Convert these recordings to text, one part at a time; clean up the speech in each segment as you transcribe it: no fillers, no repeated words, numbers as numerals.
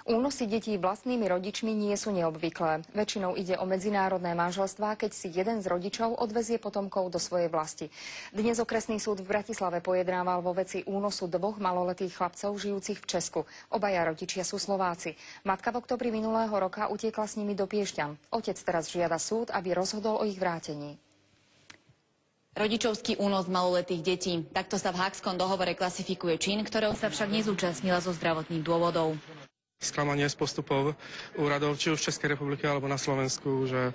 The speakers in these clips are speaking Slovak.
Únosy detí vlastnými rodičmi nie sú neobvyklé. Väčšinou ide o medzinárodné manželstvá, keď si jeden z rodičov odvezie potomkov do svojej vlasti. Dnes okresný súd v Bratislave pojednával vo veci únosu dvoch maloletých chlapcov žijúcich v Česku. Obaja rodičia sú Slováci. Matka v októbri minulého roka utiekla s nimi do Piešťan. Otec teraz žiada súd, aby rozhodol o ich vrátení. Rodičovský únos maloletých detí. Takto sa v Hákskom dohovore klasifikuje čin, ktorého sa však nezúčastnila zo zdravotných dôvodov. Sklamanie z postupov úradov, či už v Českej republike alebo na Slovensku, že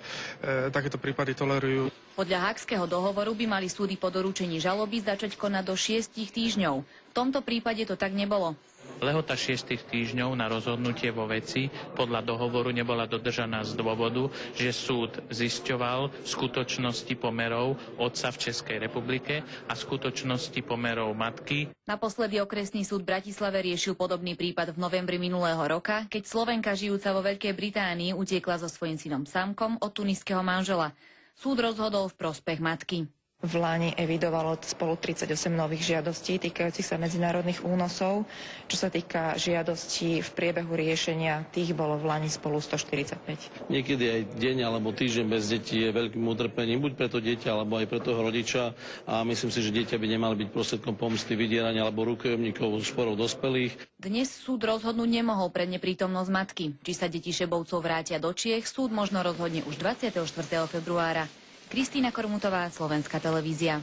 takéto prípady tolerujú. Podľa Hákského dohovoru by mali súdy po doručení žaloby začať konať do 6 týždňov. V tomto prípade to tak nebolo. Lehota 6 týždňov na rozhodnutie vo veci podľa dohovoru nebola dodržaná z dôvodu, že súd zisťoval skutočnosti pomerov otca v Českej republike a skutočnosti pomerov matky. Naposledy okresný súd v Bratislave riešil podobný prípad v novembri minulého roka, keď Slovenka žijúca vo Veľkej Británii utiekla so svojím synom Samkom od tuniského manžela. Súd rozhodol v prospech matky. V Lani evidovalo spolu 38 nových žiadostí týkajúcich sa medzinárodných únosov. Čo sa týka žiadostí v priebehu riešenia, tých bolo v Lani spolu 145. Niekedy aj deň alebo týždeň bez detí je veľkým utrpením, buď pre to dieťa, alebo aj pre toho rodiča. A myslím si, že dieťa by nemalo byť prostriedkom pomsty, vydierania alebo rukojemníkov sporov dospelých. Dnes súd rozhodnúť nemohol pre neprítomnosť matky. Či sa deti Šebovcov vrátia do Čiech, súd možno rozhodne už 24. februára. Kristína Kormutová, Slovenská televízia.